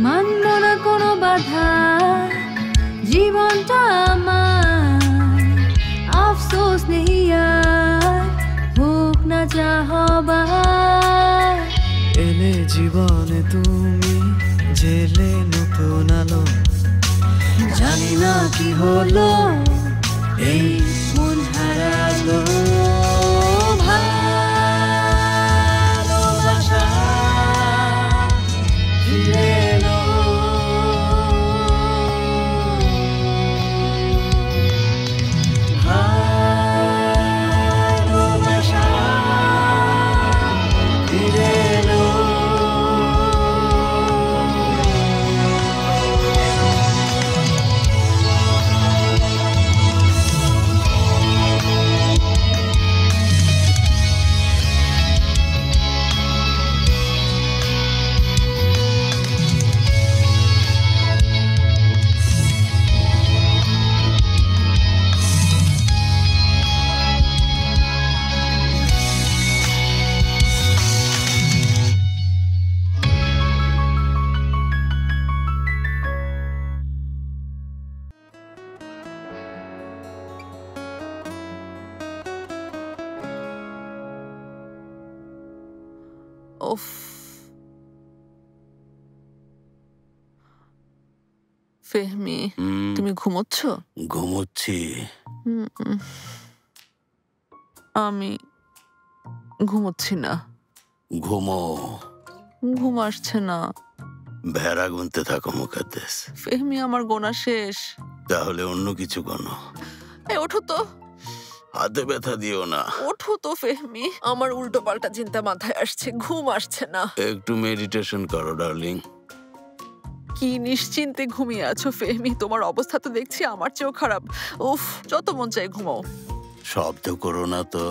মানব না কোনো বাধা, জীবনটা আমার আফসোস নেই আর, হোক না যা হবার। এলে জীবনে তুমি, জেলে নতুন আলো, জানি না কি হলো এই মন হারালো। ভালোবাসা ফিরে এলো, ভালোবাসা ফিরে এলো। উফ, ফেহমি তুমি ঘুমোচ্ছ? ঘুমোচ্ছি। আমি ঘুমোচ্ছি না। ঘুমো। ঘুম আসছে না। ভেড়া গুনতে থাকো মুকাদ্দেস। ফেহমি আমার গোনা শেষ। তাহলে অন্য কিছু গোনো। এই ওঠো তো। হাতে ব্যথা দিও না। ওঠো তো ফেহমি, আমার উল্টো পাল্টা চিন্তা মাথায় আসছে, ঘুম আসছে না। একটু মেডিটেশন করো ডার্লিং। কি নিশ্চিন্তে ঘুমিয়ে আছো ফেহমি, তোমার অবস্থা তো দেখছি আমার চেয়েও খারাপ। উফ, যত মন চাই ঘুমাও। শব্দ করো না তো।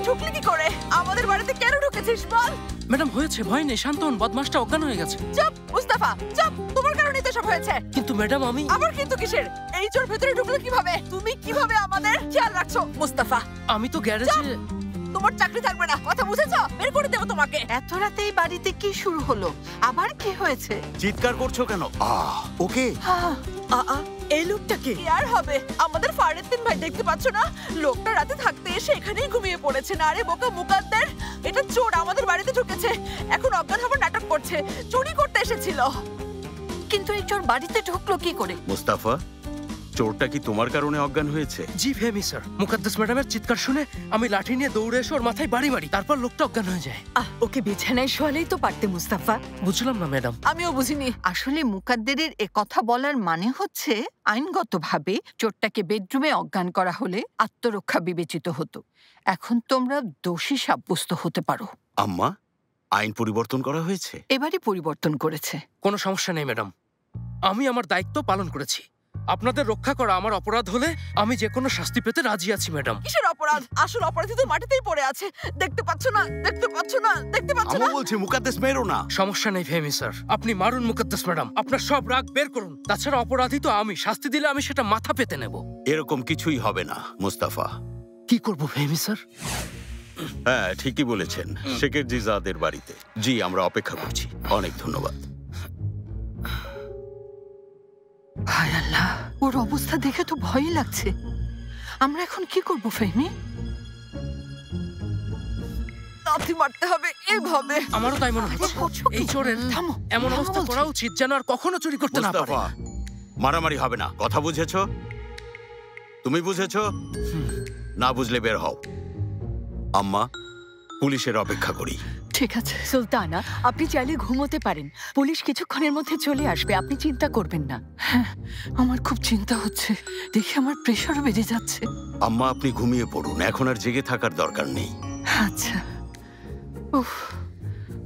ঢুকলি কি করে? আমাদের বাড়িতে কেন ঢুকেছিস বল? ম্যাডাম হয়েছে, ভয় নেই, শান্ত হন, বদমাশটা অজ্ঞান হয়ে গেছে। চুপ মুস্তাফা, চুপ, তোমার কারণেই তো সব হয়েছে। কিন্তু ম্যাডাম আমি। আবার কিন্তু কিসের? এই চোর ভেতরে ঢুকলো কিভাবে? তুমি কিভাবে আমাদের খেয়াল রাখছো মুস্তাফা? আমি তো গ্যারেজে। তোমার চাকরি থাকবে না, কথা বুঝেছো? বের করে দেব তোমাকে। এত রাতে এই বাড়িতে কি শুরু হলো? আবার কি হয়েছে? চিৎকার করছো কেন? ওকে। এই লোকটা কি আর হবে? আমাদের ফারেদ্দিন ভাই, দেখতে পাচ্ছ না? লোকটা রাতে থাকতে এসে এখানেই ঘুমিয়ে পড়েছে। না রে বোকা মুকাদ্দের, এটা চোর আমাদের বাড়িতে ঢুকেছে, এখন অজ্ঞান হবার নাটক করছে, চুরি করতে এসেছিল। কিন্তু এই চোর বাড়িতে ঢুকলো কি করে? মুস্তাফা, চোরটা কি তোমার কারণে অজ্ঞান হয়েছে? জি ফেহমি স্যার, মুকাদ্দাস ম্যাডামের চিৎকার শুনে আমি লাঠি নিয়ে দৌড়ে এসে ওর মাথায় বাড়ি মারি, তারপর লোকটা অজ্ঞান হয়ে যায়। ওকে বিছানায় শোয়ালেই তো পারতে মুস্তাফা। বুঝলাম না ম্যাডাম। আমিও বুঝিনি। আসলে মুকাদ্দেরের এ কথা বলার মানে হচ্ছে আইনগতভাবে চোরটাকে বেডরুমে অজ্ঞান করা হলে আত্মরক্ষা বিবেচিত হতো। এখন তোমরা দোষী সাব্যস্ত হতে পারো। আম্মা, আইন পরিবর্তন করা হয়েছে? এবারই পরিবর্তন করেছে। কোনো সমস্যা নেই ম্যাডাম, আমি আমার দায়িত্ব পালন করেছি। আপনাদের রক্ষা করা আমার অপরাধ হলে আমি যে কোনো শাস্তি পেতে রাজি আছি ম্যাডাম। কিসের অপরাধ? আসল অপরাধী তো মাটিতেই পড়ে আছে, দেখতে পাচ্ছ না? দেখতে পাচ্ছ না? দেখতে পাচ্ছ না? আমি বলছি মুকাদ্দেস মেরো না। সমস্যা নেই ফেহমি স্যার, আপনি মারুন মুকাদ্দাস ম্যাডাম, আপনার সব রাগ বের করুন। তাছাড়া অপরাধী তো আমি, শাস্তি দিলে আমি সেটা মাথা পেতে নেব। এরকম কিছুই হবে না মুস্তাফা। কি করব ফেহমি স্যার? হ্যাঁ ঠিকই বলেছেন, শেখের জিজাদের বাড়িতে। জি, আমরা অপেক্ষা করছি। অনেক ধন্যবাদ। হায় আল্লাহ, ওর অবস্থা দেখে তো ভয়ই লাগছে। আমরা এখন কি করব ফেহমি? লাথি মারতে হবে এভাবে। আমারও তাই মনে হচ্ছে। এই চোরের এমন অবস্থা করা উচিত যেন আর কখনো চুরি করতে না পারে। মুস্তাফা, মারামারি হবে না, কথা বুঝেছো? তুমি বুঝেছো? না বুঝলে বের হও। আম্মা, পুলিশের অপেক্ষা করি। ঠিক আছে। সুলতানা, আপনি চাইলে ঘুমোতে পারেন। পুলিশ কিছুক্ষণের মধ্যে চলে আসবে, আপনি চিন্তা করবেন না। হ্যাঁ, আমার খুব চিন্তা হচ্ছে, দেখে আমার প্রেশার বেড়ে যাচ্ছে। আম্মা, আপনি ঘুমিয়ে পড়ুন, এখন আর জেগে থাকার দরকার নেই। আচ্ছা। উফ,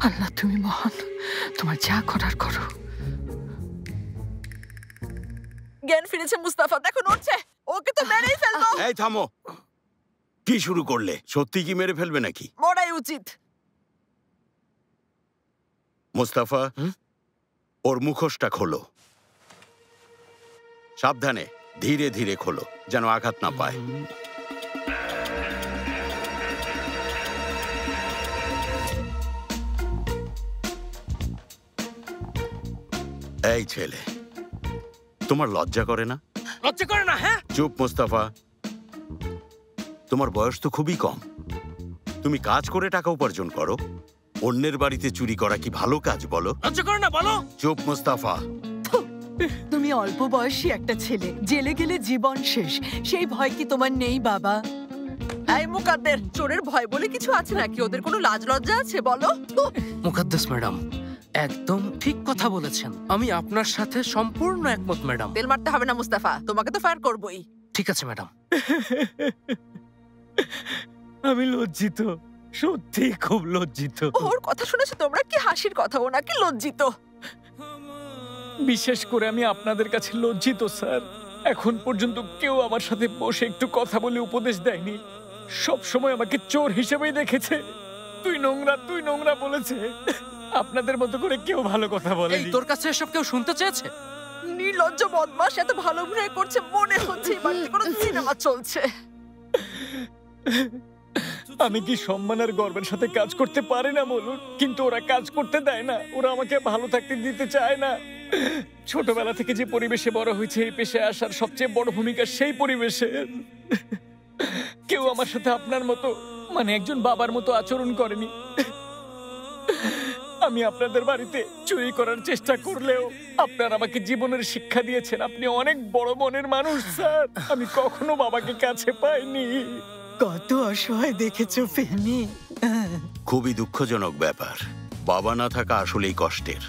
আল্লাহ তুমি মহান, তোমার যা করার করো। জ্ঞান ফিরেছে মুস্তাফা, দেখো নড়ছে। ওকে তো মেরেই ফেলবো। এই থামো, কি শুরু করলে? সত্যি কি মেরে ফেলবে নাকি? মরাই উচিত। মুস্তাফা, ওর মুখোশটা খোলো। সাবধানে, ধীরে ধীরে খোলো, যেন আঘাত না পায়। এই ছেলে, তোমার লজ্জা করে না? লজ্জা করে না? হ্যাঁ, চুপ মুস্তাফা, তোমার বয়স তো খুবই কম। তুমি কাজ করে টাকা উপার্জন করো, অন্যের বাড়িতে চুরি করা কি ভালো কাজ বলো? লজ্জা করে না বলো? চুপ মুস্তাফা। তুমি অল্প বয়সী একটা ছেলে, জেলে গেলে জীবন শেষ, সেই ভয় কি তোমার নেই বাবা? এই মুকাদ্দের, চোরের ভয় বলে কিছু আছে নাকি? ওদের কোনো লাজ লজ্জা আছে বলো? মুকাদ্দাস ম্যাডাম একদম ঠিক কথা বলেছেন। আমি আপনার সাথে সম্পূর্ণ একমত ম্যাডাম। তেল মারতে হবে না মুস্তাফা, তোমাকে তো ফায়ার করবোই। ঠিক আছে ম্যাডাম। আমি লজ্জিত, সত্যি খুব লজ্জিত। ওর কথা শুনেছো তোমরা? কি হাসির কথা, ও নাকি লজ্জিত। বিশেষ করে আমি আপনাদের কাছে লজ্জিত স্যার। এখন পর্যন্ত কেউ আমার সাথে বসে একটু কথা বলে উপদেশ দেয়নি। সব সময় আমাকে চোর হিসেবেই দেখেছে। তুই নোংরা, তুই নোংরা বলেছে। আপনাদের মতো করে কেউ ভালো কথা এই বলেনি। তোর কাছে এসব কেউ শুনতে চেয়েছে? নির্লজ্জ বদমাশ, এত ভালো অভিনয় করছে, মনে হচ্ছে এই বাড়িতে কোনো সিনেমা চলছে। আমি কি সম্মান আর গর্বের সাথে কাজ করতে পারি না বলুন? কিন্তু ওরা কাজ করতে দেয় না, ওরা আমাকে ভালো থাকতে দিতে চায় না। ছোটবেলা থেকে যে পরিবেশে বড় হয়েছে, এই পেশায় আসার সবচেয়ে বড় ভূমিকা সেই পরিবেশে। কেউ আমার সাথে আপনার মতো, মানে একজন বাবার মতো আচরণ করেনি। আমি আপনাদের বাড়িতে চুরি করার চেষ্টা করলেও আপনারা আমাকে জীবনের শিক্ষা দিয়েছেন। আপনি অনেক বড় মনের মানুষ স্যার। আমি কখনো বাবাকে কাছে পাইনি। কত অসহায় দেখেছো ফেহমি। খুবই দুঃখজনক ব্যাপার, বাবা না থাকা আসলেই কষ্টের।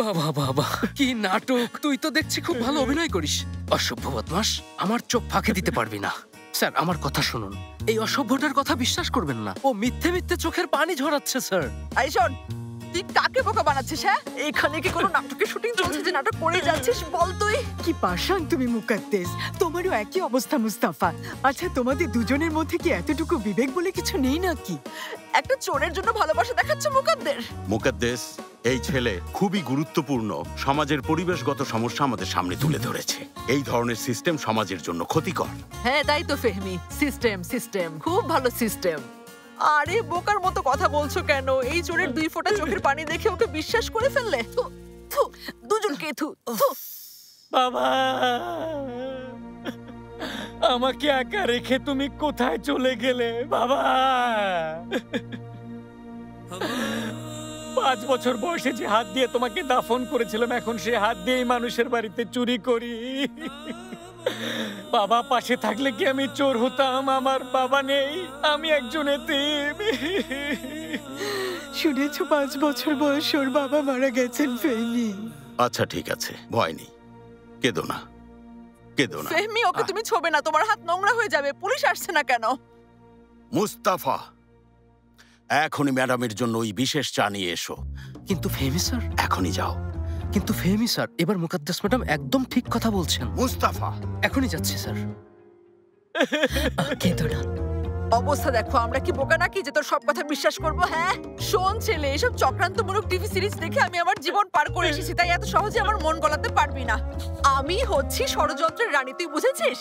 বাবা বাবা, কি নাটক! তুই তো দেখছি খুব ভালো অভিনয় করিস। অসভ্য বদমাস, আমার চোখ ফাঁকি দিতে পারবি না। স্যার, আমার কথা শুনুন, এই অসভ্যটার কথা বিশ্বাস করবেন না। ও মিথ্যে মিথ্যে চোখের পানি ঝরাচ্ছে স্যার। এই শোন, তুই কাকে বোকা বানাচ্ছিস? হ্যাঁ, এখানে কি কোনো নাটকের শুটিং চলছে যে নাটক করে যাচ্ছিস? বল তুই। কি পাষাণ তুমি মুকাদ্দেস, তোমারও একই অবস্থা মুস্তাফা। আচ্ছা, তোমাদের দুজনের মধ্যে কি এতটুকু বিবেক বলে কিছু নেই নাকি? একটা চোরের জন্য ভালোবাসা দেখাচ্ছে মুকাদ্দের। মুকাদ্দেস, এই ছেলে খুবই গুরুত্বপূর্ণ সমাজের পরিবেশগত সমস্যা আমাদের সামনে তুলে ধরেছে। এই ধরনের সিস্টেম সমাজের জন্য ক্ষতিকর। হ্যাঁ, তাই তো ফেহমি, সিস্টেম সিস্টেম খুব ভালো সিস্টেম। আরে বোকার মতো কথা বলছো কেন? এই চোরের 2 ফোঁটা চোখের পানি দেখে ওকে বিশ্বাস করে ফেললে। থু, থু, দুজনকে থু, থু। বাবা, আমাকে একা রেখে তুমি কোথায় চলে গেলে বাবা? 5 বছর বয়সে যে হাত দিয়ে তোমাকে দাফন করেছিলাম, এখন সে হাত দিয়েই মানুষের বাড়িতে চুরি করি। বাবা পাশে থাকলে কি আমি চোর হতাম? আমার বাবা নেই, আমি একজন এতিম। শুনেছো 5 বছর বয়স ওর বাবা মারা গেছেন ফেহমি। আচ্ছা ঠিক আছে, ভয় নেই, কেঁদো না, কেঁদো না। ফেহমি, ওকে তুমি ছোবে না, তোমার হাত নোংরা হয়ে যাবে। পুলিশ আসছে না কেন? মুস্তাফা, এখনই ম্যাডামের জন্য ওই বিশেষ চা নিয়ে এসো। কিন্তু ফেহমি স্যার, এখনই যাও। কিন্তু ফেহমি স্যার, এবার মুকাদ্দাস ম্যাডাম একদম ঠিক কথা বলছেন। মুস্তাফা, এখনই যাচ্ছি স্যার। কেঁদো না। অবস্থা দেখো, আমরা কি বোকা নাকি যে তোর সব কথা বিশ্বাস করবো? হ্যাঁ, শোন ছেলে, এসব চক্রান্তমূলক টিভি সিরিজ দেখে আমি আমার জীবন পার করে এসেছি, তাই এত সহজে আমার মন গলাতে পারবি না। আমি হচ্ছি ষড়যন্ত্রের রানী, তুই বুঝেছিস?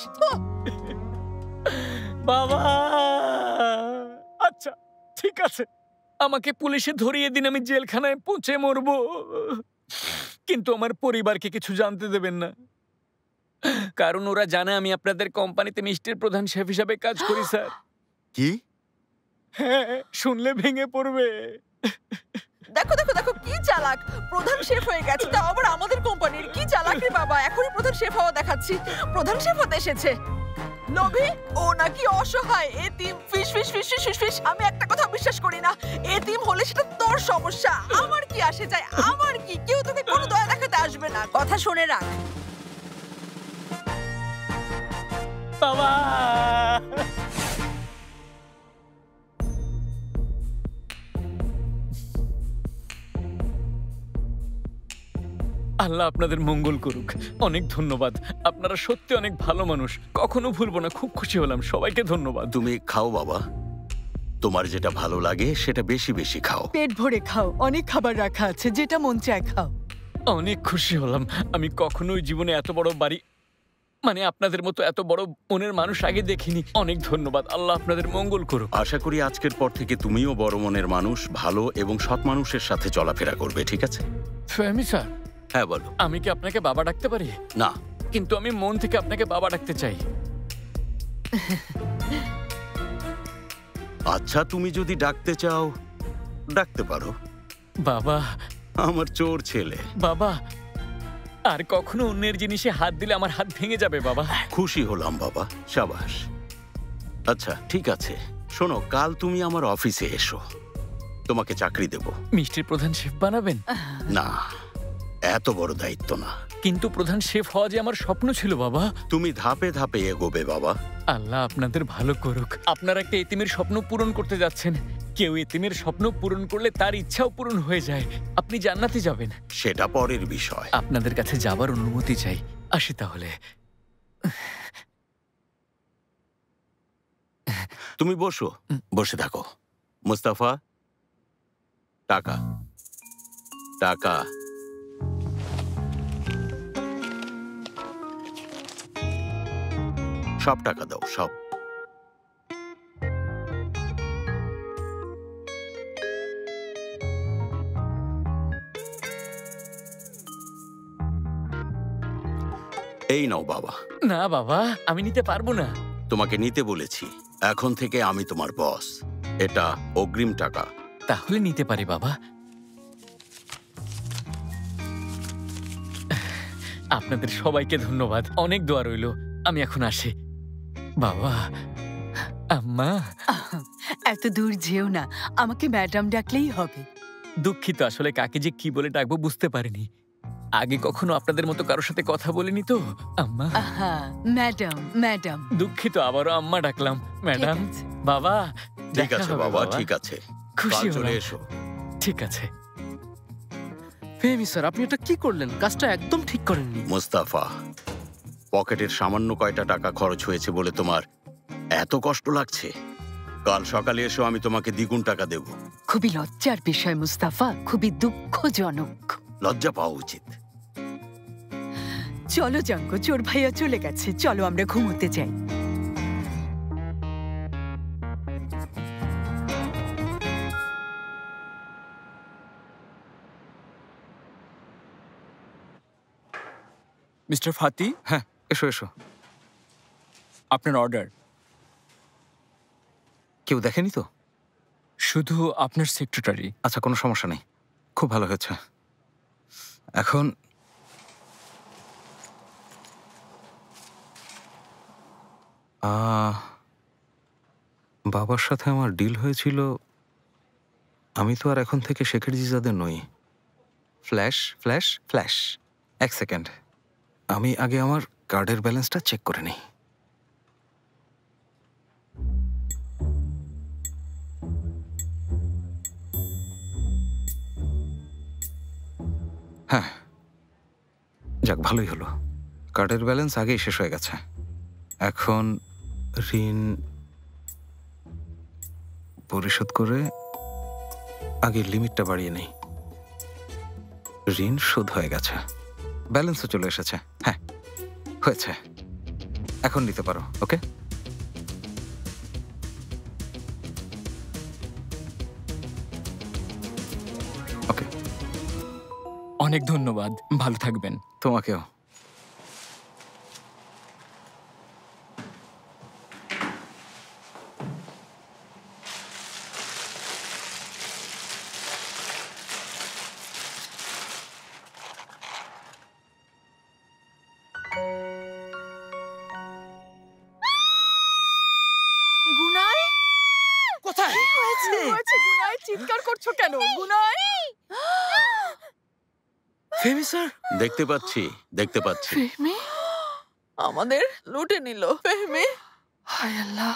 বাবা, আচ্ছা ঠিক আছে, আমাকে পুলিশে ধরিয়ে দিন, আমি জেলখানায় পৌঁছে মরবো। কিন্তু আমার পরিবারকে কিছু জানতে দেবেন না, কারণ ওরা জানে আমি আপনাদের কোম্পানিতে মিষ্টির প্রধান শেফ হিসাবে কাজ করি স্যার। কি? হ্যাঁ, শুনলে ভেঙে পড়বে। দেখো দেখো দেখো, কি চালাক! প্রধান শেফ হয়ে গেছে, তাও আবার আমাদের কোম্পানির। কি চালাক রে বাবা! এখনই প্রধান শেফ হওয়া দেখাচ্ছি। প্রধান শেফ হতে এসেছে। লোভী, ও নাকি অসহায়, এতিম, ফিস ফিস ফিস ফিস ফিস ফিস। আমি একটা কথা বিশ্বাস করি না, এতিম হলে সেটা তোর সমস্যা, আমার কি আসে যায়, আমার কি, কেউ তোকে কোনো দয়া দেখাতে আসবে না, কথা শুনে রাখ। বাবা, আল্লাহ আপনাদের মঙ্গল করুক। অনেক ধন্যবাদ, আপনারা সত্যি অনেক ভালো মানুষ, কখনো ভুলবো না। খুব খুশি হলাম, সবাইকে ধন্যবাদ। তুমি খাও বাবা, তোমার যেটা ভালো লাগে সেটা বেশি বেশি খাও। পেট ভরে খাও, অনেক খাবার রাখা আছে, যেটা মন চায় খাও। অনেক খুশি হলাম। আমি কখনোই জীবনে এত বড় বাড়ি, মানে আপনাদের মতো এত বড় মনের মানুষ আগে দেখিনি। অনেক ধন্যবাদ, আল্লাহ আপনাদের মঙ্গল করুক। আশা করি আজকের পর থেকে তুমিও বড় মনের মানুষ, ভালো এবং সৎ মানুষের সাথে চলাফেরা করবে, ঠিক আছে? ফাহমি স্যার, হ্যাঁ বলো। আমি কি আপনাকে বাবা ডাকতে পারি? না। কিন্তু আমি মন থেকে আপনাকে বাবা ডাকতে চাই। আচ্ছা, তুমি যদি ডাকতে চাও ডাকতে পারো। বাবা, আমার চোর ছেলে। বাবা, আর কখনো অন্যের জিনিসে হাত দিলে আমার হাত ভেঙে যাবে বাবা। খুশি হলাম বাবা, সাবাস। আচ্ছা ঠিক আছে, শোনো, কাল তুমি আমার অফিসে এসো, তোমাকে চাকরি দেব। মিষ্টির প্রধান শেফ বানাবেন? না, এত বড় দায়িত্ব না। কিন্তু প্রধান শেফ হওয়া যে আমার স্বপ্ন ছিল বাবা। তুমি ধাপে ধাপে এগোবে বাবা। আল্লাহ আপনাদের ভালো করুক। আপনারা একটা এতিমের স্বপ্ন পূরণ করতে যাচ্ছেন। কেউ এতিমের স্বপ্ন পূরণ করলে তার ইচ্ছাও পূরণ হয়ে যায়। আপনি জান্নাতে যাবেন। সেটা পরের বিষয়। আপনাদের কাছে যাবার অনুমতি চাই। আসি তাহলে। তুমি বসো, বসে থাকো। মুস্তাফা, টাকা টাকা। সব টাকা দাও, সব। এই নাও বাবা। না বাবা, আমি নিতে পারবো না। তোমাকে নিতে বলেছি, এখন থেকে আমি তোমার বস। এটা অগ্রিম টাকা। তাহলে নিতে পারি বাবা। আপনাদের সবাইকে ধন্যবাদ, অনেক দোয়া রইল। আমি এখন আসি। বাবা, আম্মা। এত দূর যেও না, আমাকে ম্যাডাম ডাকলেই হবে। দুঃখিত, আসলে কাকে যে কি বলে ডাকবো বুঝতে পারিনি। আগে কখনো আপনাদের মতো কারোর সাথে কথা বলিনি তো। আম্মা। হ্যাঁ, ম্যাডাম ম্যাডাম। দুঃখিত, আবারও আম্মা ডাকলাম। ম্যাডাম, ঠিক আছে। বাবা। ঠিক দেখা আছে হবে বাবা, ঠিক আছে। খুশি কাল চলে হলাম। এসো। ঠিক আছে। ফেমি স্যার, আপনি এটা কি করলেন? কাজটা একদম ঠিক করেননি। মুস্তাফা, পকেটের সামান্য কয়টা টাকা খরচ হয়েছে বলে তোমার এত কষ্ট লাগছে? কাল সকালে এসো, আমি তোমাকে দ্বিগুণ টাকা দেব। খুবই লজ্জার বিষয় মুস্তাফা, খুবই দুঃখজনক। লজ্জা পাওয়া উচিত। চলো জাঙ্গো, চোর ভাইয়া চলে গেছে, চলো আমরা ঘুমোতে যাই। মিস্টার ফাতি, হ্যাঁ এসো এসো। আপনার অর্ডার। কেউ দেখেনি তো? শুধু আপনার সেক্রেটারি। আচ্ছা, কোনো সমস্যা নেই, খুব ভালো হয়েছে। এখন বাবার সাথে আমার ডিল হয়েছিল, আমি তো আর এখন থেকে শেখের জিজাদে নই। ফ্ল্যাশ ফ্ল্যাশ ফ্ল্যাশ, এক সেকেন্ড, আমি আগে আমার কার্ডের ব্যালেন্সটা চেক করে নিই। হ্যাঁ, যাক ভালোই হলো, কার্ডের ব্যালেন্স আগেই শেষ হয়ে গেছে। এখন ঋণ পরিশোধ করে আগে লিমিটটা বাড়িয়ে নেই। ঋণ শোধ হয়ে গেছে, ব্যালেন্সও চলে এসেছে। হ্যাঁ হয়েছে, এখন নিতে পারো। ওকে, ওকে, অনেক ধন্যবাদ, ভালো থাকবেন। তোমাকেও। করছো কেন গুনাই? ফেমি স্যার, দেখতে পাচ্ছি। ফেহমি, আমাদের লুটে নিল ফেহমি। হায় আল্লাহ।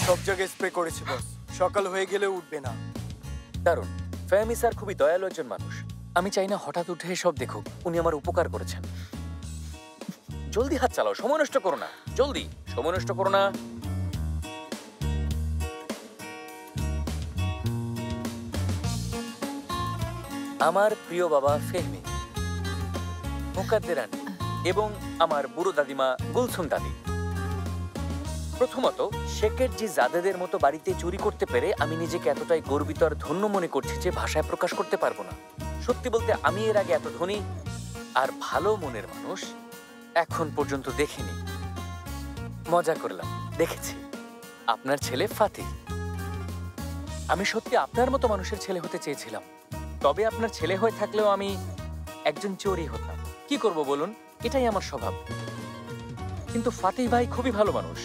সব জায়গায় স্প্রে করেছি বস, সকাল হয়ে গেলে উঠবে না। দারুণ। ফেহমি স্যার খুবই দয়ালু একজন মানুষ। আমি চাই না হঠাৎ উঠে সব দেখুক। উনি আমার উপকার করেছেন। জলদি হাত চালাও, সময় নষ্ট করো না। জলদি, সময় নষ্ট করো না। আমার প্রিয় বাবা ফেহমি, মুকাদ্দের আন্টি এবং আমার বুড়ো দাদিমা গুলসুম দাদি। প্রথমত, শেখের জি জাদেদের মতো বাড়িতে চুরি করতে পেরে আমি নিজেকে এতটাই গর্বিত আর ধন্য মনে করছি যে ভাষায় প্রকাশ করতে পারবো না। সত্যি বলতে আমি এর আগে এত ধনী আর ভালো মনের মানুষ এখন পর্যন্ত দেখিনি। মজা করলাম, দেখেছি। আপনার ছেলে ফাতিহ। আমি সত্যি আপনার মতো মানুষের ছেলে হতে চেয়েছিলাম, তবে আপনার ছেলে হয়ে থাকলেও আমি একজন চোরই হতাম। কি করব বলুন, এটাই আমার স্বভাব। কিন্তু ফাতিহ ভাই খুবই ভালো মানুষ।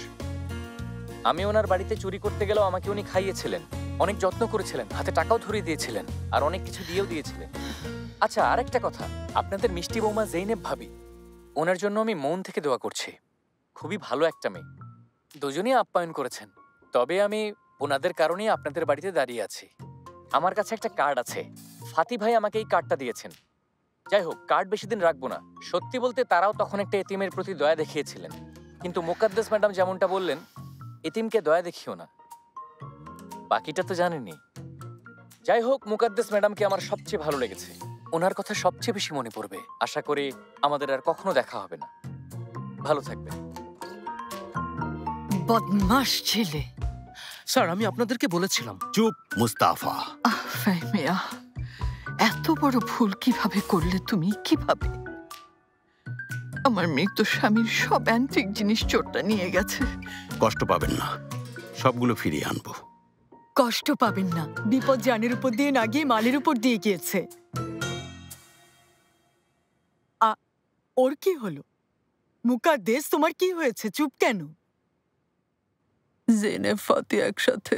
আমি ওনার বাড়িতে চুরি করতে গেলেও আমাকে উনি খাইয়েছিলেন, অনেক যত্ন করেছিলেন, হাতে টাকাও ধরিয়ে দিয়েছিলেন আর অনেক কিছু দিয়েও দিয়েছিলেন। আচ্ছা, আরেকটা কথা, আপনাদের মিষ্টি বৌমা জেইনেব ভাবি, ওনার জন্য আমি মন থেকে দোয়া করছি। খুবই ভালো একটা মেয়ে, দুজনেই আপ্যায়ন করেছেন। তবে আমি ওনাদের কারণেই আপনাদের বাড়িতে দাঁড়িয়ে আছি। আমার কাছে একটা কার্ড আছে, ফাতিহ ভাই আমাকে এই কার্ডটা দিয়েছেন। যাই হোক, কার্ড বেশি দিন রাখবো না। সত্যি বলতে তারাও তখন একটা এতিমের প্রতি দয়া দেখিয়েছিলেন, কিন্তু মুকাদ্দেস ম্যাডাম যেমনটা বললেন, এতিমকে দয়া দেখিও না। বাকিটা তো জানেনই। যাই হোক, মুকাদ্দেস ম্যাডামকে আমার সবচেয়ে ভালো লেগেছে। ওনার কথা সবচেয়ে বেশি মনে পড়বে। আশা করি আমাদের আর কখনো দেখা হবে না। ভালো থাকবেন। বদমাশ ছেলে। স্যার আমি আপনাদেরকে বলেছিলাম। চুপ মুস্তাফা। ফেহমিয়া, এত বড় ভুল কিভাবে করলে তুমি? কিভাবে? আমার মৃত স্বামীর সব অ্যান্টিক জিনিস চোরটা নিয়ে গেছে। কষ্ট পাবেন না, সবগুলো ফিরিয়ে আনবো। কষ্ট পাবেন না, বিপদ জানের উপর দিয়ে না গিয়ে মালের উপর দিয়ে গিয়েছে। ওর কি হলো? মুকাদ্দেস, তোমার কি হয়েছে? চুপ কেন? জেনেব ফাতিহ একসাথে।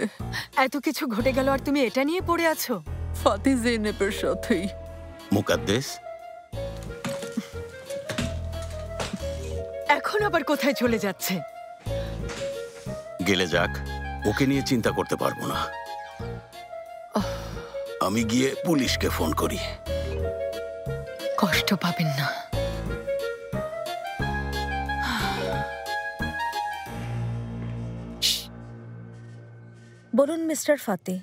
এত কিছু ঘটে গেল আর তুমি এটা নিয়ে পড়ে আছো? ফাতিহ জেনেবের সাথেই। মুকাদ্দেস, এখন আবার কোথায় চলে যাচ্ছে? গেলে যাক, ওকে নিয়ে চিন্তা করতে পারবো না। আমি গিয়ে পুলিশকে ফোন করি। কষ্ট পাবেন না। বলুন মিস্টার ফাতিহ।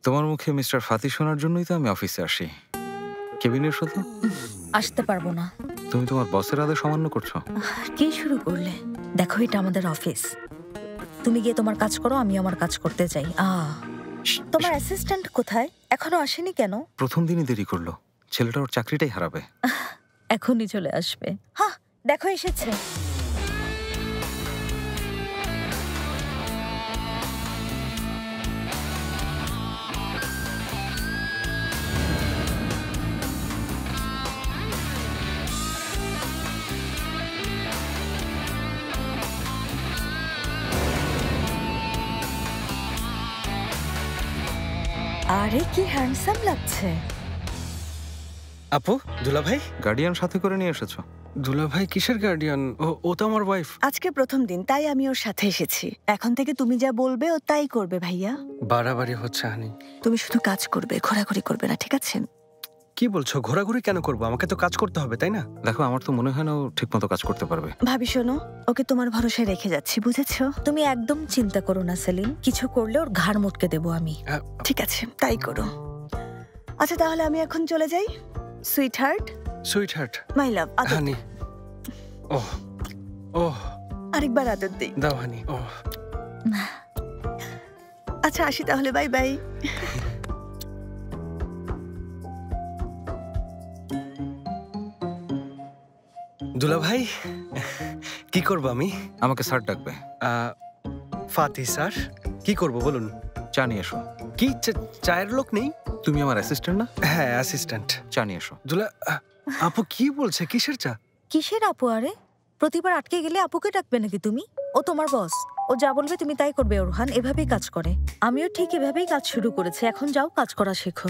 তোমার মুখে মিস্টার ফাতিহ শোনার জন্যই তো আমি অফিসে আসি। কেবিনে এসো তো। আসতে পারবো না। তুমি তোমার বসের আদেশ অমান্য করছো। কি শুরু করলে? দেখো, এটা আমাদের অফিস। তুমি গিয়ে তোমার কাজ করো, আমি আমার কাজ করতে চাই। তোমার অ্যাসিস্ট্যান্ট কোথায়? এখনো আসেনি কেন? প্রথম দিনই দেরি করলো। ছেলেটা ওর চাকরিটাই হারাবে। এখনই চলে আসবে। হ্যাঁ, দেখো এসেছে। আরে কি হ্যান্ডসাম লাগছে। আপু, দুলা ভাই। গার্ডিয়ান সাথে করে নিয়ে এসেছো? দুলা ভাই কিসের গার্ডিয়ান? ও তো আমার ওয়াইফ। আজকে প্রথম দিন, তাই আমি ওর সাথে এসেছি। এখন থেকে তুমি যা বলবে ও তাই করবে ভাইয়া। বাড়াবাড়ি হচ্ছে হানি। তুমি শুধু কাজ করবে, ঘোরাঘুরি করবে না, ঠিক আছে? কি বলছো? ঘোরাঘুরি কেন করবো? আমাকে তো কাজ করতে হবে, তাই না? দেখো, আমার তো মনে হয় না ও ঠিকমতো কাজ করতে পারবে। ভাবি শোনো, ওকে তোমার ভরসায় রেখে যাচ্ছি, বুঝেছো? তুমি একদম চিন্তা করো না সেলিন, কিছু করলে ওর ঘাড় মুটকে দেবো আমি। ঠিক আছে, তাই করো। আচ্ছা, তাহলে আমি এখন চলে যাই। Sweetheart. Sweetheart. My love. Honey. Oh oh, আরেকবার আদর দেই। দাও হানি। ওহ, আচ্ছা আসি তাহলে, বাই বাই। দুলা ভাই, কি করবো আমি? আমাকে স্যার ডাকবে। Fatih sir. কি করব বলুন? চা নিয়ে এসো। কি চায়ের লোক নেই? তুমি আমার অ্যাসিস্ট্যান্ট না? হ্যাঁ, অ্যাসিস্ট্যান্ট। চা নিয়ে এসো। দুলা, আপু কি বলছে? কিসের চা? কিসের আপু? আরে প্রতিবার আটকে গেলে আপুকে ডাকবে নাকি তুমি? ও তোমার বস, ও যা বলবে তুমি তাই করবে। ওরহান এভাবেই কাজ করে, আমিও ঠিক এভাবেই কাজ শুরু করেছি। এখন যাও কাজ করা শেখো।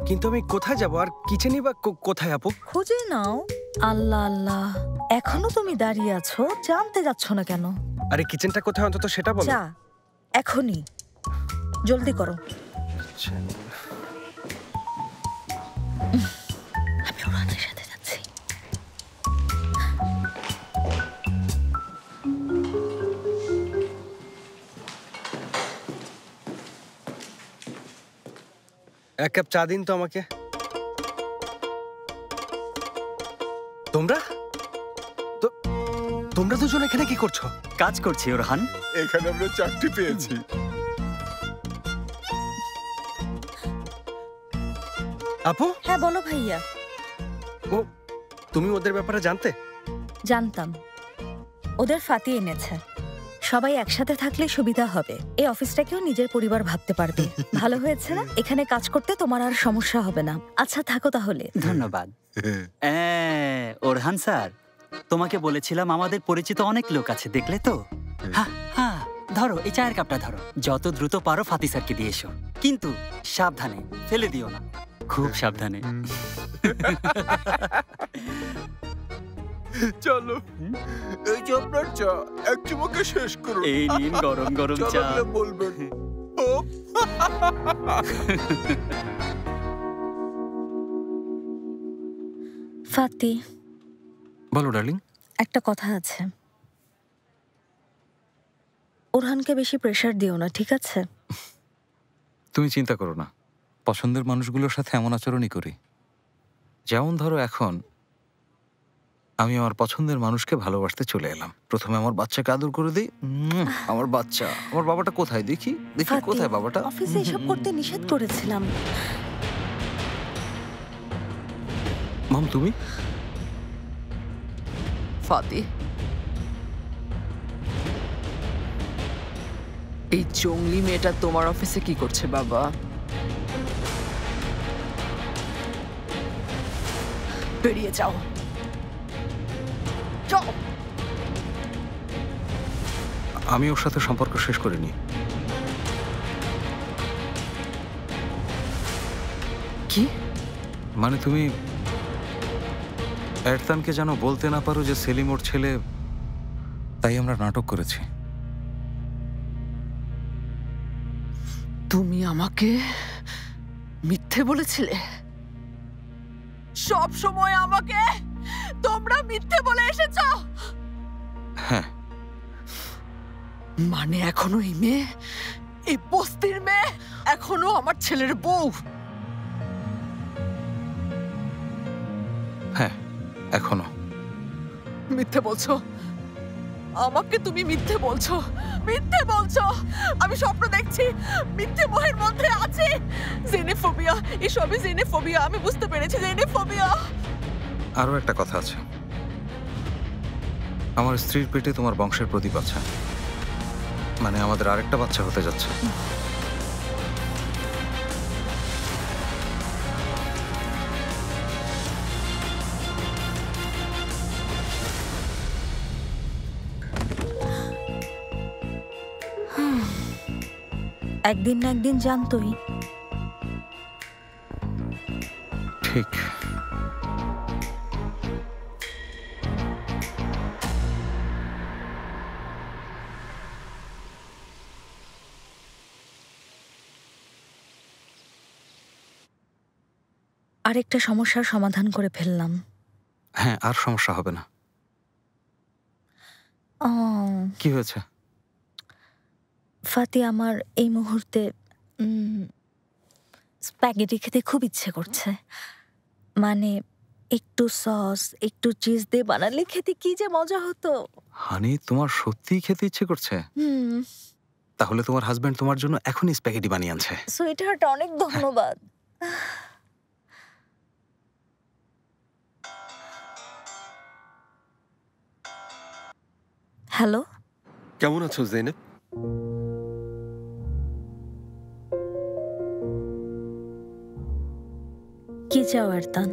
কিন্তু আমি কোথায় যাব, আর কিচেনই বা কোথায় আপু? খুঁজে নাও। আল্লাহ আল্লাহ, এখনো তুমি দাঁড়িয়ে আছো, জানতে যাচ্ছ না কেন? আরে কিচেনটা কোথায় অন্তত সেটা বলো। যা এখনই, জলদি করো। আমি ওরহানের সাথে যাচ্ছি। এক কাপ চা দিন তো আমাকে। তোমরা তোমরা দুজন এখানে কি করছো? কাজ করছি ওরহান। এখানে আমরা চাকরি পেয়েছি। আপু? হ্যাঁ বলো ভাইয়া। ও, তুমি ওদের ব্যাপারে জানতে? জানতাম, ওদের ফাতি এনেছে। সবাই একসাথে থাকলে সুবিধা হবে, এই অফিসটাকেও নিজের পরিবার ভাবতে পারবে। ভালো হয়েছে না? এখানে কাজ করতে তোমার আর সমস্যা হবে না। আচ্ছা থাকো তাহলে। ধন্যবাদ। ওরহান স্যার, তোমাকে বলেছিলাম আমাদের পরিচিত অনেক লোক আছে, দেখলে তো? হ্যাঁ হ্যাঁ, ধরো এই চায়ের কাপটা ধরো। যত দ্রুত পারো ফাতি স্যারকে দিয়ে এসো, কিন্তু সাবধানে, ফেলে দিও না, খুব সাবধানে। চলো, এই যে আপনার চা, এক চুমুকে শেষ করুন। এই নিন গরম গরম চা। বলবেন ফাতি। বলো ডার্লিং। একটা কথা আছে, ওরহানকে বেশি প্রেসার দিও না, ঠিক আছে? তুমি চিন্তা করো না, পছন্দের মানুষগুলোর সাথে এমন আচরণই করি। যেমন ধরো এখন আমি আমার পছন্দের মানুষকে ভালোবাসতে চলে এলাম। প্রথমে আমার বাচ্চাকে আদর করে দিই। আমার বাচ্চা, আমার বাবাটা কোথায়? দেখি দেখি কোথায় বাবাটা। অফিসে এসব করতে নিষেধ করেছিলাম। মাম তুমি? ফাতি, এই জঙ্গলি মেয়েটা তোমার অফিসে কি করছে বাবা? বেরিয়ে যাও, যাও। আমি ওর সাথে সম্পর্ক শেষ করিনি। কি মানে তুমি এরতানকে যেন বলতে না পারো যে সেলিম ওর ছেলে, তাই আমরা নাটক করেছি। তুমি আমাকে মিথ্যে বলেছিলে? সব সময় আমাকে তোমরা মিথ্যে বলে এসেছো? হ্যাঁ। মানে এখনো এই মেয়ে, এই বস্তির মেয়ে এখনো আমার ছেলের বউ? হ্যাঁ এখনো। মিথ্যে বলছো, আমাকে তুমি মিথ্যে বলছো, মিথ্যে বলছো। আমি স্বপ্ন দেখছি, মিথ্যে মোহের মধ্যে আছি। জেনোফোবিয়া, এসবই জেনোফোবিয়া। আমি বুঝতে পেরেছি, জেনোফোবিয়া। আরো একটা কথা আছে, আমার স্ত্রীর পেটে তোমার বংশের প্রদীপ আছে, মানে আমাদের আরেকটা বাচ্চা হতে যাচ্ছে। একদিন না একদিন জানতোই। ঠিক। আরেকটা সমস্যার সমাধান করে ফেললাম। হ্যাঁ, আর সমস্যা হবে না। কি হয়েছে? ফাতি, আমার এই মুহূর্তে স্প্যাগেটি খেতে খুব ইচ্ছে করছে। মানে একটু সস, একটু চিজ দিয়ে বানালে খেতে কি যে মজা হতো। হানি, তোমার সত্যিই খেতে ইচ্ছে করছে? তাহলে তোমার হাজবেন্ড তোমার জন্য এখনই স্প্যাগেটি বানিয়ে আনছে। সুইটহার্ট, অনেক ধন্যবাদ। হ্যালো, কেমন আছো জেনেব? কি চাও এরতান?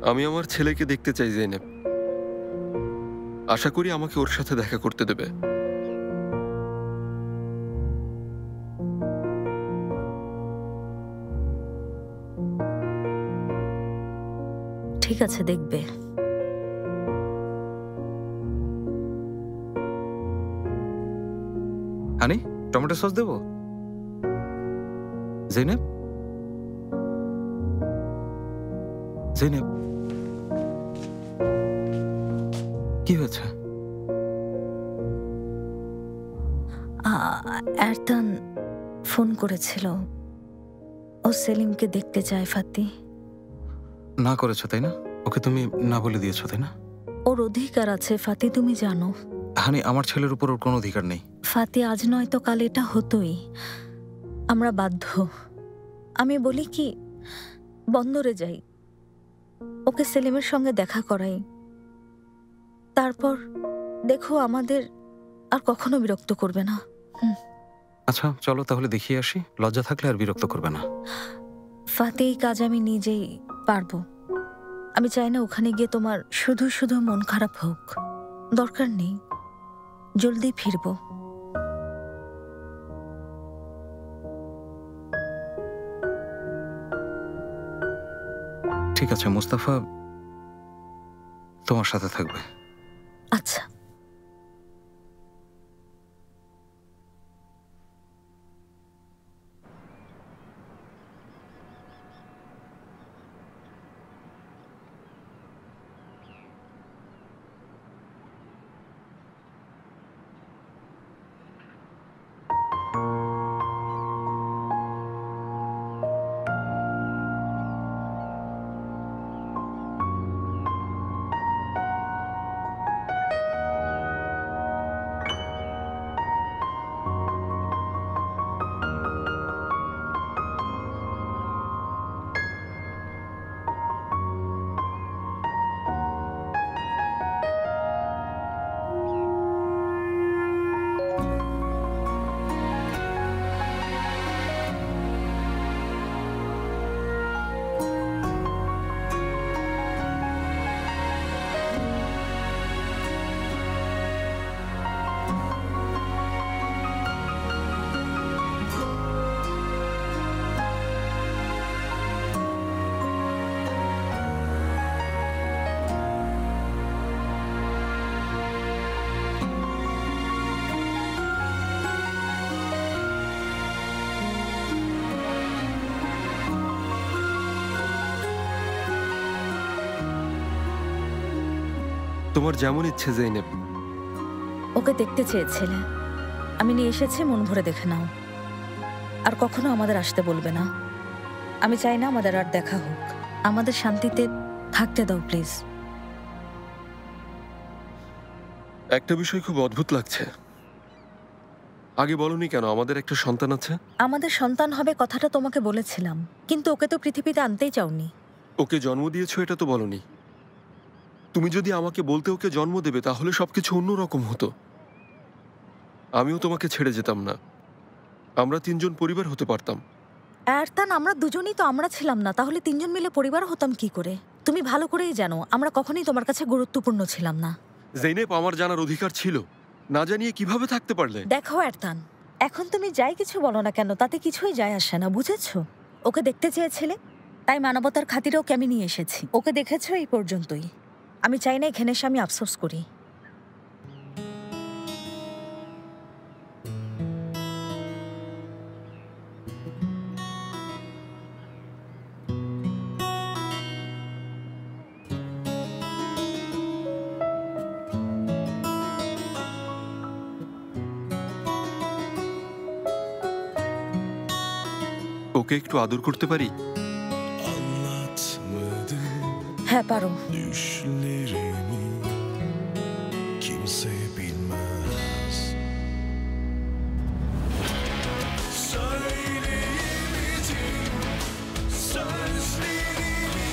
আমি আমার ছেলেকে দেখতে চাই জেনেব। আশা করি আমাকে ওর সাথে দেখা করতে দেবে। ঠিক আছে, দেখবে। হানি, টমেটো সস দেবো? জেনেব, জেনেব, কি হয়েছে? এরতান ফোন করেছিল, ও সেলিমকে দেখতে চায়। ফাতি না করেছো তাই না? ওকে তুমি না বলে দিয়েছো তাই না? ওর অধিকার আছে ফাতি, তুমি জানো। হানি, আমার ছেলের উপর ওর কোনো অধিকার নেই। ফাতি, আজ নয় তো কাল এটা হতোই। আমরা বাধ্য। আমি বলি কি, বন্দরে যাই, ওকে সেলিমের সঙ্গে দেখা করাই, তারপর দেখো আমাদের আর কখনো বিরক্ত করবে না। আচ্ছা চলো তাহলে দেখিয়ে আসি, লজ্জা থাকলে আর বিরক্ত করবে না। ফাতি, এই কাজ আমি নিজেই পারবো। আমি চাই না ওখানে গিয়ে তোমার শুধু শুধু মন খারাপ হোক। দরকার নেই, জলদি ফিরবো। ঠিক আছে, মুস্তাফা তোমার সাথে থাকবে। আচ্ছা। তোমার যেমন ইচ্ছে জেনেব। ওকে দেখতে চেয়েছিলে, আমি নিয়ে এসেছি, মন ভরে দেখে নাও। আর কখনো আমাদের আসতে বলবে না। আমি চাই না আমাদের আর দেখা হোক। আমাদের শান্তিতে থাকতে দাও প্লিজ। একটা বিষয় খুব অদ্ভুত লাগছে। আগে বলনি কেন আমাদের একটা সন্তান আছে? আমাদের সন্তান হবে কথাটা তোমাকে বলেছিলাম, কিন্তু ওকে তো পৃথিবীতে আনতেই চাওনি। ওকে জন্ম দিয়েছো এটা তো বলনি। তুমি যদি আমাকে বলতে ওকে জন্ম দেবে তাহলে সবকিছু অন্যরকম হতো। আমিও তোমাকে ছেড়ে যেতাম না, আমরা তিনজন পরিবার হতে পারতাম। এরতান, আমরা দুজনই তো আমরা ছিলাম না, তাহলে তিনজন মিলে পরিবার হতাম কি করে? তুমি ভালো করেই জানো আমরা কখনোই তোমার কাছে গুরুত্বপূর্ণ ছিলাম না। জেনেব, আমার জানার অধিকার ছিল, না জানিয়ে কিভাবে থাকতে পারলে? দেখো এরতান, এখন তুমি যাই কিছু বলো না কেন তাতে কিছুই যায় আসে না, বুঝেছো? ওকে দেখতে চেয়েছিলে, তাই মানবতার খাতিরে ওকে আমি নিয়ে এসেছি। ওকে দেখেছো এই পর্যন্তই। আমি চাই না এখানে এসে আমি আফসোস করি। ওকে একটু আদর করতে পারি? হ্যাঁ পারো। Kimse bilmez. Söyleyemeyeceğim sözlerimi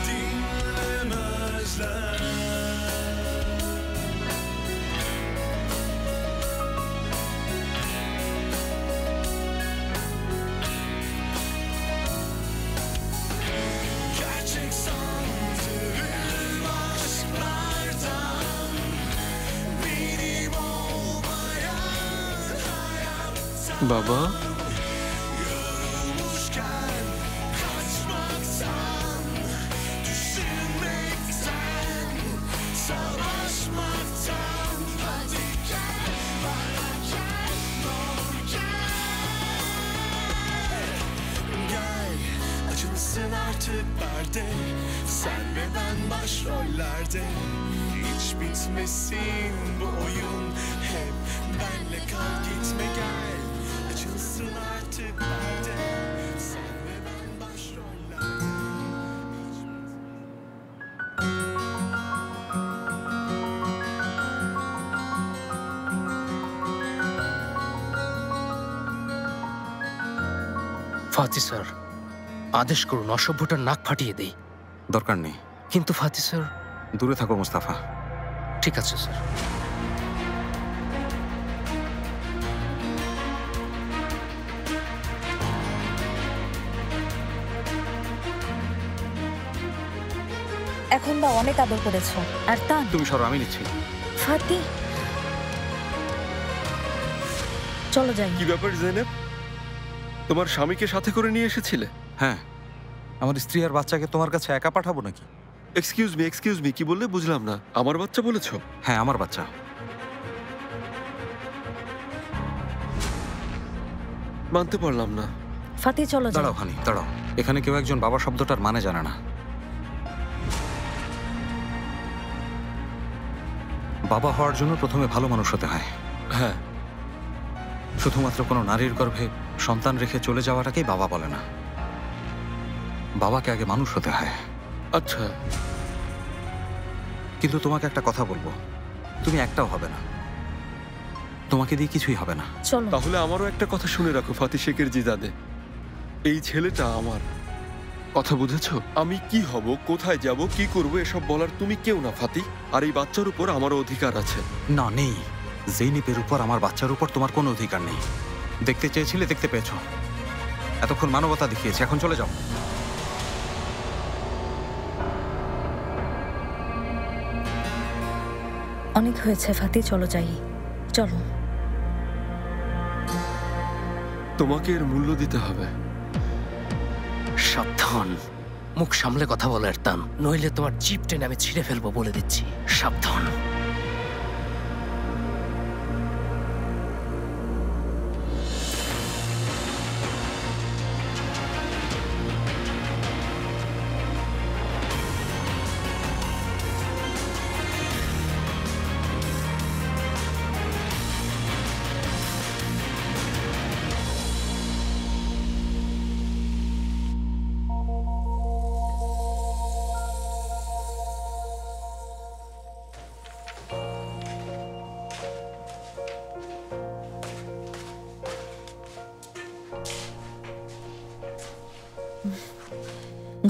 dinlemezler. বাবা, Yorulmuşken kaçmaktan, düşünmekten, savaşmaktan. Hadi gel bana gel, ne olur gel. Gel, acımasın artık perde. Sen ve ben başrollerde. Hiç bitmesin bu oyun. Hep benle kal, gitme gel. Açılsın artık perde. Sen ve ben başrollerde. Fati sir, আদেশ করুন অসভ্যটার নাক ফাটিয়ে দেই। দরকার নেই। কিন্তু Fati sir. দূরে থাকো মুস্তাফা। ঠিক আছে স্যার। এখন বা অনেক আদর করেছো। আর তা তুমি সরো, আমি নিচ্ছি। ফাতি, চলো যাই। কি ব্যাপার জেনেব? তোমার স্বামীকে সাথে করে নিয়ে এসেছিলে? হ্যাঁ, আমার স্ত্রী আর বাচ্চাকে তোমার কাছে একা পাঠাবো নাকি? এক্সকিউজ মি, কি বললে বুঝলাম না। আমার বাচ্চা বলেছো? হ্যাঁ, আমার বাচ্চা। মানতে পারলাম না। ফাতি, চলো যাই। দাঁড়াও হানি, দাঁড়াও। এখানে কেউ একজন বাবা শব্দটার মানে জানে না। বাবা হওয়ার জন্য প্রথমে ভালো মানুষ হতে হয়। হ্যাঁ, শুধুমাত্র কোনো নারীর গর্ভে সন্তান রেখে চলে যাওয়াটাকেই বাবা বলে না। বাবাকে আগে মানুষ হতে হয়। আচ্ছা, কিন্তু তোমাকে একটা কথা বলবো, তুমি একটাও হবে না। তোমাকে দিয়ে কিছুই হবে না। চলো। তাহলে আমারও একটা কথা শুনে রাখো ফাতি শেখের জিজাদে। এই ছেলেটা আমার। কথা বুঝেছো? আমি কি হব, কোথায় যাব, কি করব, এসব বলার তুমি কেউ না ফাতি। আর এই বাচ্চার উপর আমারও অধিকার আছে। না, নেই। জেইনিপের উপর, আমার বাচ্চার উপর তোমার কোনো অধিকার নেই। দেখতে চেয়েছিলে, দেখতে পেয়েছো। এতক্ষণ মানবতা দেখিয়েছে, এখন চলে যাও। অনেক হয়েছে ফাতি, চলো যাই। চলো। তোমাকে এর মূল্য দিতে হবে। সাবধান, মুখ সামলে কথা বলো এরতান, নইলে তোমার জিপ টেনে আমি ছিঁড়ে ফেলবো বলে দিচ্ছি। সাবধান।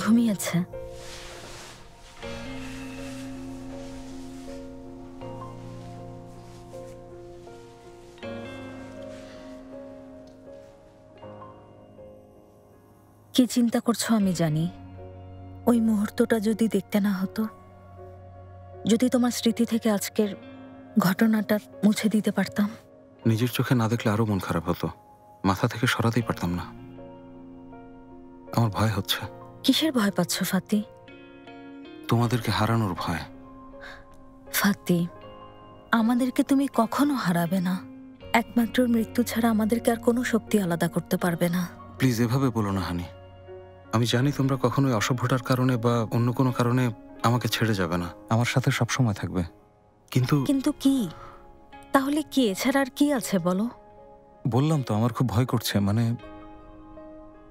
ঘুমিয়েছে। কি চিন্তা করছো আমি জানি। ওই মুহূর্তটা যদি দেখতে না হতো, যদি তোমার স্মৃতি থেকে আজকের ঘটনাটা মুছে দিতে পারতাম। নিজের চোখে না দেখলে আরো মন খারাপ হতো, মাথা থেকে সরাতেই পারতাম না। আমার ভয় হচ্ছে। কিসের ভয় পাচ্ছ ফাতি? তোমাদেরকে হারানোর ভয়। ফাতি, আমাদেরকে তুমি কখনো হারাবে না। একমাত্র মৃত্যু ছাড়া আমাদেরকে আর কোনো শক্তি আলাদা করতে পারবে না। প্লিজ এভাবে বলো না হানি। আমি জানি তোমরা কখনোই অসভ্যতার কারণে বা অন্য কোনো কারণে আমাকে ছেড়ে যাবে না, আমার সাথে সবসময় থাকবে। কিন্তু কিন্তু কি? তাহলে কি এছাড়া আর কি আছে বলো? বললাম তো, আমার খুব ভয় করছে। মানে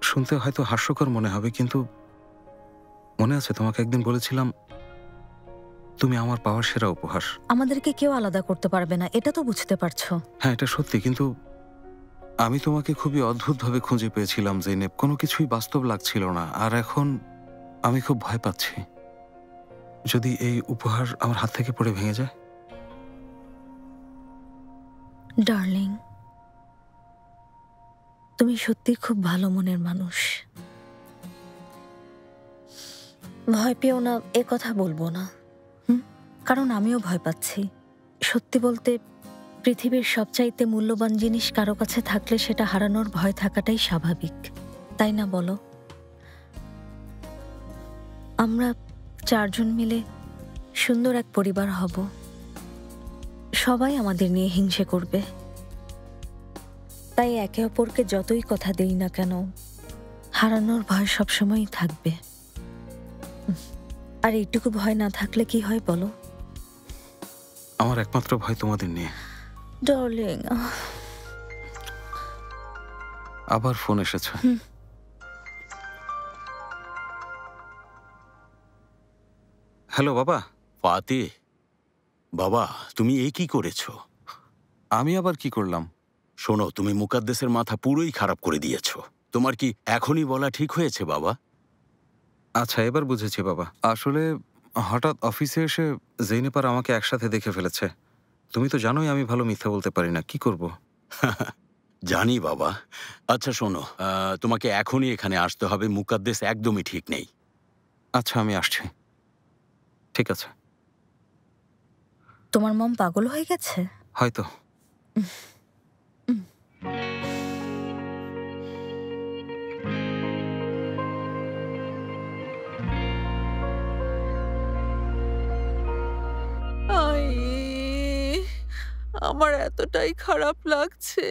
শুনতে হয়তো হাস্যকর মনে হবে, কিন্তু মনে আছে তোমাকে একদিন বলেছিলাম তুমি আমার পাওয়ার সেরা উপহার। আমাদেরকে কেউ আলাদা করতে পারবে না, এটা তো বুঝতে পারছো। হ্যাঁ, এটা সত্যি। কিন্তু আমি তোমাকে খুবই অদ্ভুতভাবে খুঁজে পেয়েছিলাম জেনেব। কোনো কিছুই বাস্তব লাগছিল না। আর এখন আমি খুব ভয় পাচ্ছি, যদি এই উপহার আমার হাত থেকে পড়ে ভেঙে যায়। ডার্লিং, তুমি সত্যি খুব ভালো মনের মানুষ। ভয় পেও না, এ কথা বলবো না। কারণ আমিও ভয় পাচ্ছি। সত্যি বলতে পৃথিবীর সবচাইতে মূল্যবান জিনিস কারো কাছে থাকলে সেটা হারানোর ভয় থাকাটাই স্বাভাবিক, তাই না বলো? আমরা 4 জন মিলে সুন্দর এক পরিবার হব। সবাই আমাদের নিয়ে হিংসে করবে, তাই একে অপরকে যতই কথা দেই না কেন হারানোর ভয় সবসময়ই থাকবে। আর এইটুকু ভয় না থাকলে কি হয় বলো? আমার একমাত্র ভয় তোমাদের নিয়ে। ডার্লিং, আবার ফোন এসেছে। হ্যালো বাবা। ফাতে, বাবা তুমি এই কি করেছো? আমি আবার কি করলাম? শোনো, তুমি মুকাদ্দেসের মাথা পুরোই খারাপ করে দিয়েছো। তোমার কি এখনই বলা ঠিক হয়েছে বাবা? আচ্ছা, এবার বুঝেছি বাবা। আসলে হঠাৎ অফিসে এসে জেইনেব আর আমাকে একসাথে দেখে ফেলেছে। তুমি তো জানোই আমি ভালো মিথ্যা বলতে পারি না, কি করব? জানি বাবা। আচ্ছা শোনো, তোমাকে এখনই এখানে আসতে হবে। মুকাদ্দেস একদমই ঠিক নেই। আচ্ছা, আমি আসছি। ঠিক আছে। তোমার মম পাগল হয়ে গেছে হয়তো। আমার এতটাই খারাপ লাগছে,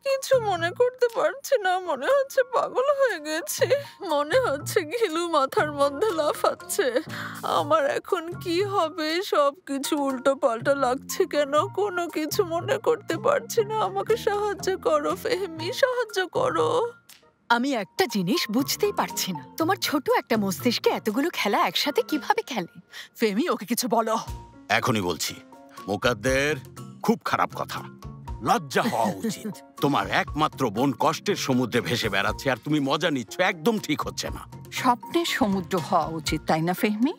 কিছু মনে করতে পারছি না। মনে হচ্ছে পাগল হয়ে গেছে, মনে হচ্ছে ঘিলু মাথার মধ্যে লাফাচ্ছে। আমার এখন কি হবে? সবকিছু উল্টো পাল্টা লাগছে কেন? কোনো কিছু মনে করতে পারছি না। আমাকে সাহায্য করো ফেহমি, সাহায্য করো। আমি একটা জিনিস বুঝতেই পারছি না, তোমার ছোট একটা মস্তিষ্কে এতগুলো খেলা একসাথে কিভাবে খেলে? ফেহমি, ওকে কিছু বলো। এখনই বলছি। মুকাদ্দের, খুব খারাপ কথা। লজ্জা হওয়া উচিত। তোমার একমাত্র বোন কষ্টের সমুদ্রে ভেসে বেড়াচ্ছে আর তুমি মজা নিচ্ছ। একদম ঠিক হচ্ছে না। স্বপ্নের সমুদ্র হওয়া উচিত, তাই না ফেহমি?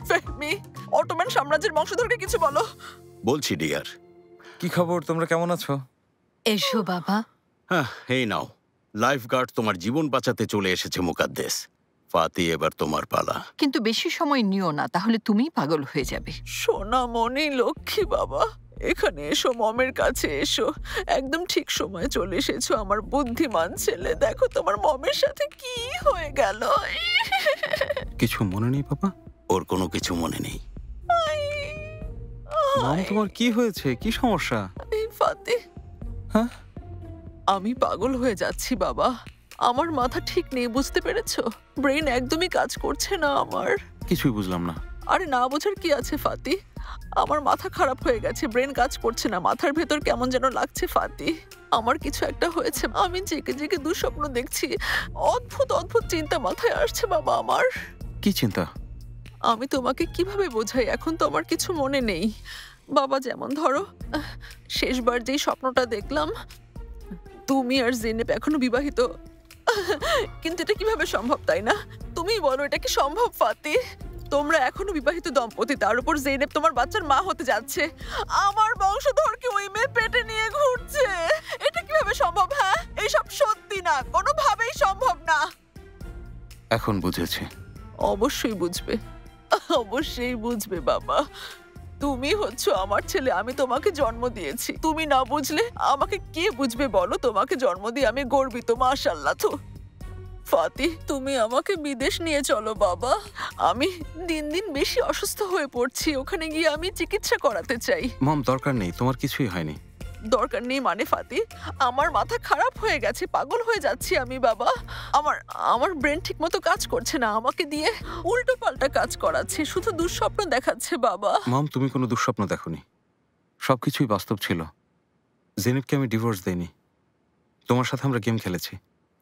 ফেহমি, অটোমান সাম্রাজ্যের বংশধরকে কিছু বলো। বলছি ডিয়ার। কি খবর? তোমরা কেমন আছো? এসো বাবা। হ্যাঁ, এই নাও। লাইফ গার্ড তোমার জীবন বাঁচাতে চলে এসেছে মুকাদ্দেস। ফাতি, এবার তোমার পালা। কিন্তু বেশি সময় নিও না, তাহলে তুমিই পাগল হয়ে যাবে। সোনামণি, লক্ষ্মী বাবা, এখানে এসো, মমের কাছে এসো। একদম ঠিক সময় চলে এসেছো আমার বুদ্ধিমান ছেলে। দেখো তোমার মমের সাথে কি হয়ে গেল। কিছু মনে নেই বাবা? ওর কোনো কিছু মনে নেই। মম, তোমার কি হয়েছে? কি সমস্যা? ফাতি, হ্যাঁ, আমি পাগল হয়ে যাচ্ছি বাবা। আমার মাথা ঠিক নেই, বুঝতে পেরেছো? ব্রেন একদমই কাজ করছে না আমার। কিছুই বুঝলাম না। আরে না বোঝার কি আছে ফাতি? আমার মাথা খারাপ হয়ে গেছে, ব্রেন কাজ করছে না, মাথার ভেতর কেমন যেন লাগছে ফাতি। আমার কিছু একটা হয়েছে। আমি জেগে জেগে দুঃস্বপ্ন দেখছি। অদ্ভুত অদ্ভুত চিন্তা মাথায় আসছে বাবা আমার। কি চিন্তা? আমি তোমাকে কিভাবে বোঝাই? এখন তো আমার কিছু মনে নেই বাবা। যেমন ধরো, শেষবার যেই স্বপ্নটা দেখলাম, তুমি আর জেনেব এখনো বিবাহিত। কিন্তু এটা কিভাবে সম্ভব, তাই না? তুমি বলো, এটা কি সম্ভব ফাতি? তোমরা এখনো বিবাহিত দম্পতি, তার উপর জেনেব তোমার বাচ্চার মা হতে যাচ্ছে। আমার বংশধরকে ওই মেয়ে পেটে নিয়ে ঘুরছে। এটা কিভাবে সম্ভব? হ্যাঁ, এইসব সত্যি না, কোনোভাবেই সম্ভব না। এখন বুঝেছি। অবশ্যই বুঝবে, অবশ্যই বুঝবে বাবা। তুমি হচ্ছো আমার ছেলে, আমি তোমাকে জন্ম দিয়েছি। তুমি না বুঝলে আমাকে কে বুঝবে বলো? তোমাকে জন্ম দিয়ে আমি গর্বিত, মাশাআল্লাহ। তো ফাতি, তুমি আমাকে বিদেশ নিয়ে চলো বাবা। আমি দিন দিন বেশি অসুস্থ হয়ে পড়ছি, ওখানে গিয়ে আমি চিকিৎসা করাতে চাই। মম, দরকার নেই, তোমার কিছুই হয়নি। দরকার নেই মানে ফাতি? আমার মাথা খারাপ হয়ে গেছে, পাগল হয়ে যাচ্ছি আমি বাবা। আমার ব্রেন ঠিক মতো কাজ করছে না, আমাকে দিয়ে উল্টো পাল্টা কাজ করাচ্ছে, শুধু দুঃস্বপ্ন দেখাচ্ছে বাবা। মম, তুমি কোনো দুঃস্বপ্ন দেখোনি, সবকিছুই বাস্তব ছিল। জেনেবকে আমি ডিভোর্স দেইনি, তোমার সাথে আমরা গেম খেলেছি।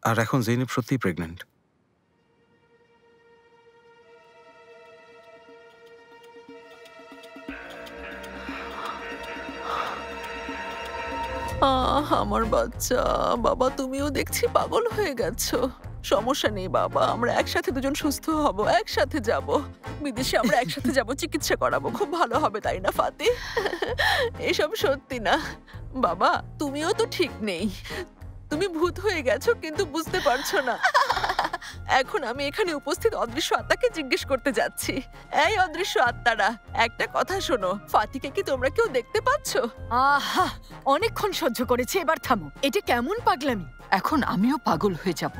আর এখন জেনেব সত্যিই প্রেগন্যান্ট। আমার বাচ্চা। বাবা, তুমিও দেখছি পাগল হয়ে গেছো। সমস্যা নেই বাবা, আমরা একসাথে দুজন সুস্থ হব, একসাথে যাব বিদেশে, আমরা একসাথে যাব, চিকিৎসা করাবো, খুব ভালো হবে, তাই না ফাতি? এসব সত্যি না বাবা। তুমিও তো ঠিক নেই, তুমি ভূত হয়ে গেছো কিন্তু বুঝতে পারছো না। এখন আমি এখানে উপস্থিত অদৃশ্য আত্মাকে জিজ্ঞেস করতে যাচ্ছি। এই অদৃশ্য আত্মারা, একটা কথা শোনো, ফাতিকে কি তোমরা কেউ দেখতে পাচ্ছ? আহা, অনেকক্ষণ সহ্য করেছি, এবার থামো। এটা কেমন পাগলামি? এখন আমিও পাগল হয়ে যাব।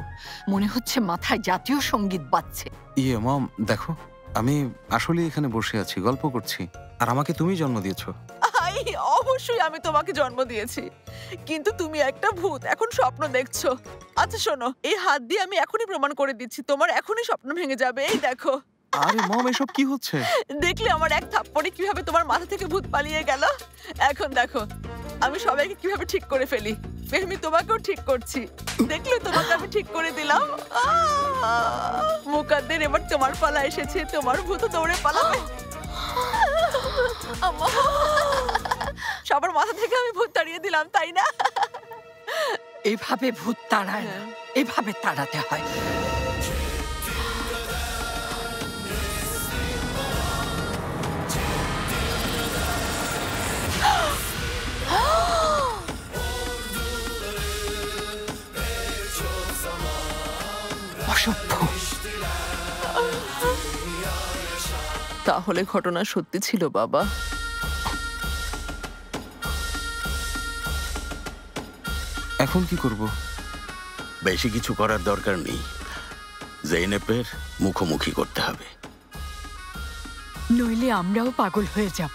মনে হচ্ছে মাথায় জাতীয় সঙ্গীত বাজছে। মম, দেখো আমি আসলে এখানে বসে আছি, গল্প করছি, আর আমাকে তুমি জন্ম দিয়েছো। অবশ্যই আমি তোমাকে জন্ম দিয়েছি, কিন্তু তুমি একটা ভূত, এখন স্বপ্ন দেখছো। আচ্ছা শোনো, এই হাত দিয়ে আমি এখনই প্রমাণ করে দিচ্ছি, তোমার এখনই স্বপ্ন ভেঙে যাবে। এই দেখো। আরে মম, এসব কি হচ্ছে? দেখলে আমার এক থাপ্পড়ে কিভাবে তোমার মাথা থেকে ভূত পালিয়ে গেল। এখন দেখো আমি সবাইকে কিভাবে ঠিক করে ফেলি। আমি তোমাকেও ঠিক করছি, দেখলে তোমাকে আমি ঠিক করে দিলাম। মুকাদ্দের, এবার তোমার পালা এসেছে, তোমার ভূত দৌড়ে পালাবে। সবার মাথা থেকে আমি ভূত তাড়িয়ে দিলাম, তাই না? এভাবে ভূত তাড়ায় না, এভাবে তাড়াতে হয়। অসভ্য। তাহলে ঘটনা সত্যি ছিল বাবা। এখন কি করব? বেশি কিছু করার দরকার নেই, জেনেপের মুখোমুখি করতে হবে। নইলে আমরাও পাগল হয়ে যাব।